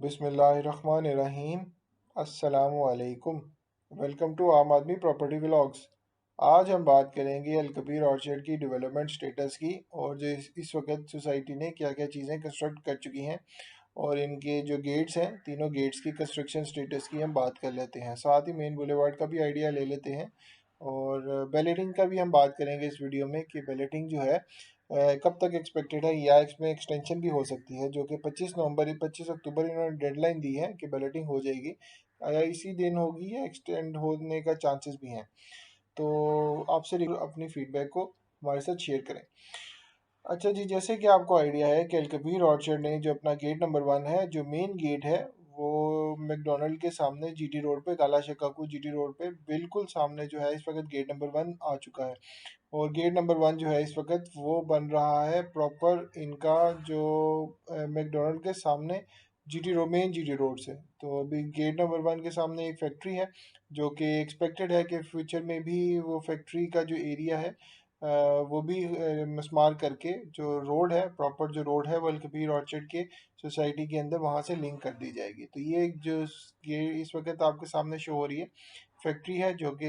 बिस्मिल्लाहिर्रहमानिर्रहीम। अस्सलामुअलैकुम। Welcome to आम आदमी प्रॉपर्टी व्लॉग्स। आज हम बात करेंगे अलकबीर ऑर्चर्ड की डेवलपमेंट स्टेटस की और जो इस वक्त सोसाइटी ने क्या क्या चीज़ें कंस्ट्रक्ट कर चुकी हैं और इनके जो गेट्स हैं तीनों गेट्स की कंस्ट्रक्शन स्टेटस की हम बात कर लेते हैं। साथ ही मेन बुलेवार्ड का भी आइडिया ले लेते हैं और बैलेटिंग का भी हम बात करेंगे इस वीडियो में कि बैलेटिंग जो है कब तक एक्सपेक्टेड है या इसमें एक्सटेंशन भी हो सकती है, जो कि 25 अक्टूबर इन्होंने डेडलाइन दी है कि बैलेटिंग हो जाएगी। इसी दिन होगी या एक्सटेंड होने का चांसेस भी हैं। तो आपसे अपनी फीडबैक को हमारे साथ शेयर करें। अच्छा जी, जैसे कि आपको आइडिया है कि अलकबीर ऑर्चर्ड ने जो अपना गेट नंबर 1 है, जो मेन गेट है, वो मैकडोनल्ड के सामने जीटी रोड पे, काला शिकागो जीटी रोड पे बिल्कुल सामने जो है इस वक्त गेट नंबर 1 आ चुका है। और गेट नंबर 1 जो है इस वक्त वो बन रहा है प्रॉपर इनका जो मैकडोनल्ड के सामने GT road, main GT road से। तो अभी गेट नंबर 1 के सामने एक फैक्ट्री है जो कि एक्सपेक्टेड है कि फ्यूचर में भी वो फैक्ट्री का जो एरिया है वो भी मस्मार करके जो रोड है, प्रॉपर जो रोड है वो अलकबीर ऑर्चर्ड के सोसाइटी के अंदर वहाँ से लिंक कर दी जाएगी। तो ये इस वक्त आपके सामने शो हो रही है फैक्ट्री है, जो कि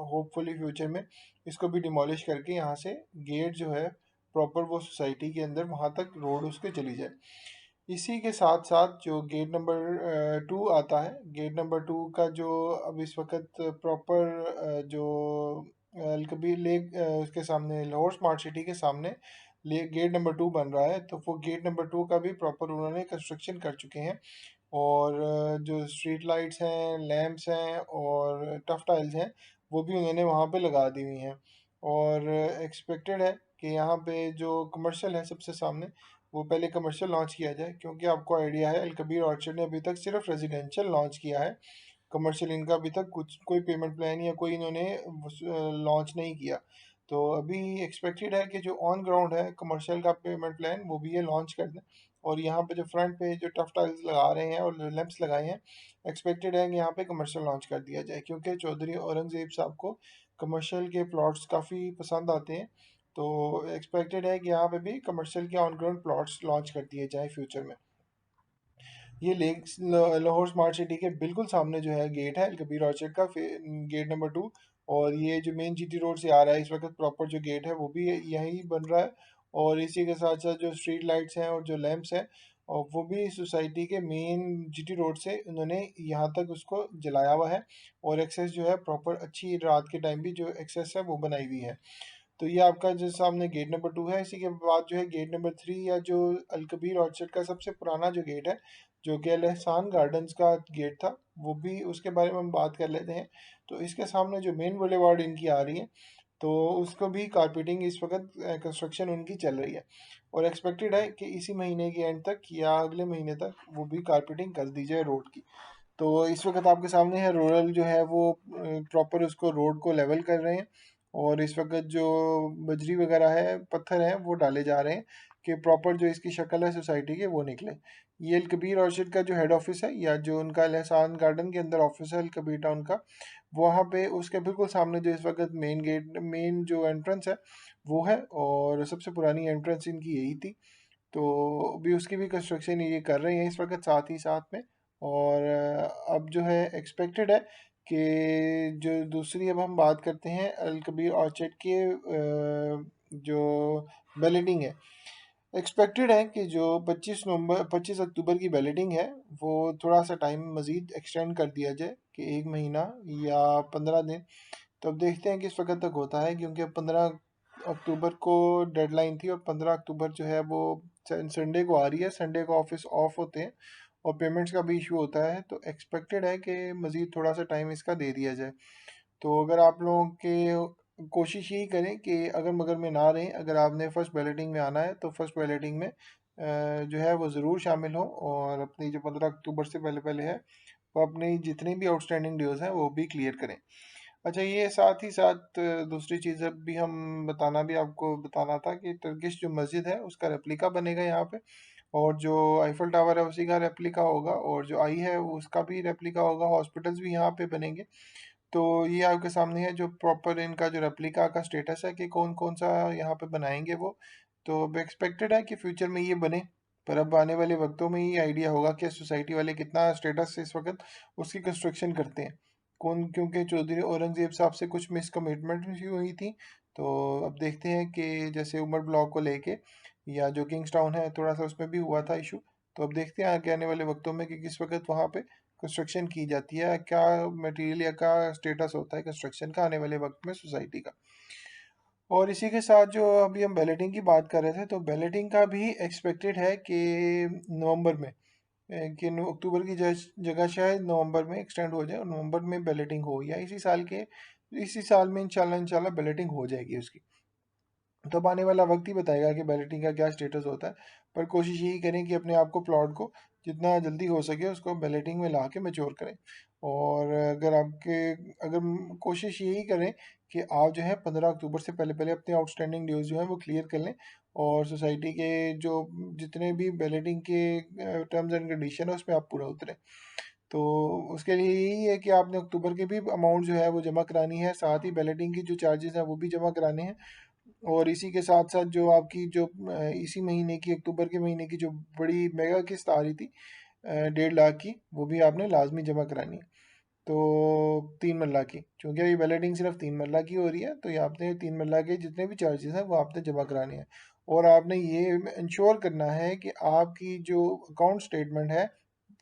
होपफुली फ्यूचर में इसको भी डिमोलिश करके यहाँ से गेट जो है प्रॉपर वो सोसाइटी के अंदर वहाँ तक रोड उसके चली जाए। इसी के साथ साथ जो गेट नंबर 2 आता है, गेट नंबर 2 का जो अब इस वक्त प्रॉपर जो अलकबीर लेक उसके सामने लाहौर स्मार्ट सिटी के सामने गेट नंबर 2 बन रहा है। तो वो गेट नंबर 2 का भी प्रॉपर उन्होंने कंस्ट्रक्शन कर चुके हैं और जो स्ट्रीट लाइट्स हैं, लैंप्स हैं और टफ टाइल्स हैं, वो भी उन्होंने वहाँ पे लगा दी हुई हैं। और एक्सपेक्टेड है कि यहाँ पे जो कमर्शियल है सबसे सामने, वो पहले कमर्शियल लॉन्च किया जाए, क्योंकि आपको आइडिया है अलकबीर ऑर्चर्ड ने अभी तक सिर्फ रेजिडेंशियल लॉन्च किया है। कमर्शियल इनका अभी तक कुछ कोई पेमेंट प्लान या कोई इन्होंने लॉन्च नहीं किया। तो अभी एक्सपेक्टेड है कि जो ऑन ग्राउंड है कमर्शियल का पेमेंट प्लान वो भी ये लॉन्च कर दें। और यहाँ पे जो फ्रंट पे जो टफ टाइल्स लगा रहे हैं और लैंप्स लगाए हैं, एक्सपेक्टेड है कि यहाँ पे कमर्शियल लॉन्च कर दिया जाए, क्योंकि चौधरी औरंगजेब साहब को कमर्शियल के प्लॉट्स काफ़ी पसंद आते हैं। तो एक्सपेक्टेड है कि यहाँ पे भी कमर्शियल के ऑन ग्राउंड प्लॉट्स लॉन्च कर दिए जाएँ फ्यूचर में। ये लाहौर स्मार्ट सिटी के बिल्कुल सामने जो है गेट है कबीर ऑर्चर्ड का, गेट नंबर 2। और ये जो मेन जीटी रोड से आ रहा है इस वक्त प्रॉपर जो गेट है वो भी यही बन रहा है। और इसी के साथ साथ जो स्ट्रीट लाइट्स हैं और जो लैंप्स हैं, और वो भी सोसाइटी के मेन जीटी रोड से उन्होंने यहाँ तक उसको जलाया हुआ है। और एक्सेस जो है प्रॉपर अच्छी रात के टाइम भी जो एक्सेस है वो बनाई हुई है। तो ये आपका जो सामने गेट नंबर 2 है। इसी के बाद जो है गेट नंबर 3, या जो अलकबीर ऑर्चर्ड का सबसे पुराना जो गेट है, जो कि अल एहसान गार्डन्स का गेट था, वो भी उसके बारे में हम बात कर लेते हैं। तो इसके सामने जो मेन बुलेवार्ड इनकी आ रही है, तो उसको भी कारपेटिंग इस वक्त कंस्ट्रक्शन उनकी चल रही है। और एक्सपेक्टेड है कि इसी महीने के एंड तक या अगले महीने तक वो भी कारपेटिंग कर दी जाए रोड की। तो इस वक्त आपके सामने है रूरल जो है वो प्रॉपर उसको रोड को लेवल कर रहे हैं। और इस वक्त जो बजरी वगैरह है, पत्थर हैं, वो डाले जा रहे हैं कि प्रॉपर जो इसकी शक्ल है सोसाइटी की वो निकले। ये अल कबीर ऑर्चिड का जो हेड ऑफिस है, या जो उनका अल एहसान गार्डन के अंदर ऑफिस है अल कबीर टाउन का, वहाँ पे उसके बिल्कुल सामने जो इस वक्त मेन गेट, मेन जो एंट्रेंस है वो है। और सबसे पुरानी एंट्रेंस इनकी यही थी। तो अभी उसकी भी कंस्ट्रक्शन ये कर रहे हैं इस वक्त साथ ही साथ में। और अब जो है एक्सपेक्टेड है कि जो दूसरी, अब हम बात करते हैं अल कबीर ऑर्चर्ड के जो बैलेटिंग है। एक्सपेक्टेड है कि जो 25 अक्टूबर की बैलेटिंग है, वो थोड़ा सा टाइम मज़ीद एक्सटेंड कर दिया जाए कि 1 महीना या 15 दिन। तो अब देखते हैं किस वक्त तक होता है, क्योंकि अब 15 अक्टूबर को डेडलाइन थी और 15 अक्टूबर जो है वो संडे को आ रही है। संडे को ऑफिस ऑफ होते हैं और पेमेंट्स का भी इशू होता है। तो एक्सपेक्टेड है कि मज़ीद थोड़ा सा टाइम इसका दे दिया जाए। तो अगर आप लोगों के कोशिश यही करें कि अगर मगर में ना रहें, अगर आपने फ़र्स्ट बैलेटिंग में आना है तो फर्स्ट बैलेटिंग में जो है वो ज़रूर शामिल हो, और अपनी जो 15 अक्टूबर से पहले पहले है वो अपनी जितनी भी आउटस्टैंडिंग ड्यूज़ हैं वो भी क्लियर करें। अच्छा, ये साथ ही साथ दूसरी चीज़ अब भी हम भी आपको बताना था कि टर्किश जो मस्जिद है उसका रेप्लिका बनेगा यहाँ पे। और जो आईफल टावर है उसी का रेप्लिका होगा, और जो आई है उसका भी रेप्लिका होगा। हॉस्पिटल्स भी यहाँ पे बनेंगे। तो ये आपके सामने है जो प्रॉपर इनका जो रेप्लिका का स्टेटस है कि कौन कौन सा यहाँ पे बनाएंगे वो। तो अब एक्सपेक्टेड है कि फ्यूचर में ये बने। पर अब आने वाले वक्तों में ही आइडिया होगा कि सोसाइटी वाले कितना स्टेटस से इस वक्त उसकी कंस्ट्रक्शन करते हैं। कौन, क्योंकि चौधरी औरंगजेब साहब से कुछ मिस कमिटमेंट भी हुई थी। तो अब देखते हैं कि जैसे उमर ब्लॉक को लेके या जो किंग्स टाउन है थोड़ा सा उसमें भी हुआ था इशू। तो अब देखते हैं आगे आने वाले वक्तों में कि किस वक्त वहाँ पे कंस्ट्रक्शन की जाती है, क्या मटेरियल या क्या स्टेटस होता है कंस्ट्रक्शन का आने वाले वक्त में सोसाइटी का। और इसी के साथ जो अभी हम बैलेटिंग की बात कर रहे थे, तो बैलेटिंग का भी एक्सपेक्टेड है कि नवंबर में, कि अक्टूबर की जगह शायद नवंबर में एक्सटेंड हो जाए और नवंबर में बैलेटिंग हो, या इसी साल में इंशाल्लाह इंशाल्लाह बैलेटिंग हो जाएगी उसकी। तब आने वाला वक्त ही बताएगा कि बैलेटिंग का क्या स्टेटस होता है। पर कोशिश यही करें कि अपने आप को, प्लॉट को जितना जल्दी हो सके उसको बैलेटिंग में ला के मैच्योर करें। और कोशिश यही करें कि आप जो है 15 अक्टूबर से पहले पहले अपने आउटस्टैंडिंग ड्यूज जो है वो क्लियर कर लें, और सोसाइटी के जो जितने भी बैलेटिंग के टर्म्स एंड कंडीशन है उसमें आप पूरा उतरें। तो उसके लिए यही है कि आपने अक्टूबर के भी अमाउंट जो है वो जमा करानी है, साथ ही बैलेटिंग की जो चार्जेस हैं वो भी जमा कराने हैं। और इसी के साथ साथ जो आपकी जो इसी महीने की, अक्टूबर के महीने की जो बड़ी मेगा किस्त आ रही थी 1.5 लाख की, वो भी आपने लाजमी जमा करानी है। तो 3 मरला की, क्योंकि अभी बैलेटिंग सिर्फ 3 मरला की हो रही है, तो ये आपने 3 मरला के जितने भी चार्जेस हैं वो आपने जमा कराने हैं। और आपने ये इंश्योर करना है कि आपकी जो अकाउंट स्टेटमेंट है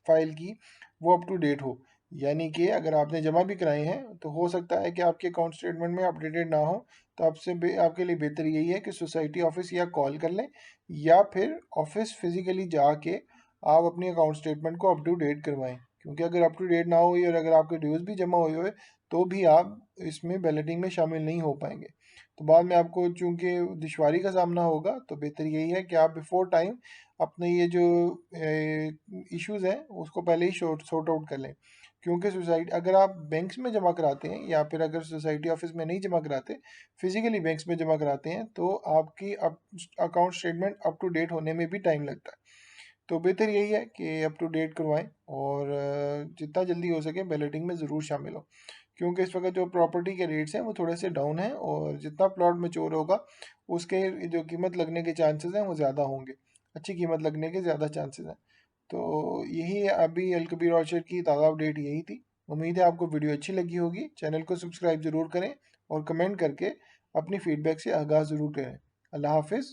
फाइल की, वो अप टू डेट हो। यानी कि अगर आपने जमा भी कराए हैं तो हो सकता है कि आपके अकाउंट स्टेटमेंट में अपडेटेड ना हो, तो आपके लिए बेहतर यही है कि सोसाइटी ऑफिस या कॉल कर लें, या फिर ऑफिस फिजिकली जाके आप अपनी अकाउंट स्टेटमेंट को अप टू डेट करवाएं। क्योंकि अगर अप टू डेट ना हुई और अगर आपके ड्यूज भी जमा हुए हुए, तो भी आप इसमें बैलेटिंग में शामिल नहीं हो पाएंगे। तो बाद में आपको चूंकि दुश्वारी का सामना होगा, तो बेहतर यही है कि आप बिफोर टाइम अपने ये जो इश्यूज हैं उसको पहले ही सॉर्ट आउट कर लें। क्योंकि सोसाइटी, अगर आप बैंक्स में जमा कराते हैं या फिर अगर सोसाइटी ऑफिस में नहीं जमा कराते, फिजिकली बैंक्स में जमा कराते हैं, तो आपकी account statement up to date होने में भी टाइम लगता है। तो बेहतर यही है कि अप टू डेट करवाएं, और जितना जल्दी हो सके बैलेटिंग में ज़रूर शामिल हो। क्योंकि इस वक्त जो प्रॉपर्टी के रेट्स हैं वो थोड़े से डाउन हैं, और जितना प्लॉट मैच्योर होगा उसके जो कीमत लगने के चांसेस हैं वो ज़्यादा होंगे, अच्छी कीमत लगने के ज़्यादा चांसेस हैं। तो यही है अभी अल कबीर ऑर्चर्ड की ताज़ा अपडेट यही थी। उम्मीद है आपको वीडियो अच्छी लगी होगी। चैनल को सब्सक्राइब ज़रूर करें और कमेंट करके अपनी फीडबैक से आगाह ज़रूर करें। अल्लाह हाफिज़।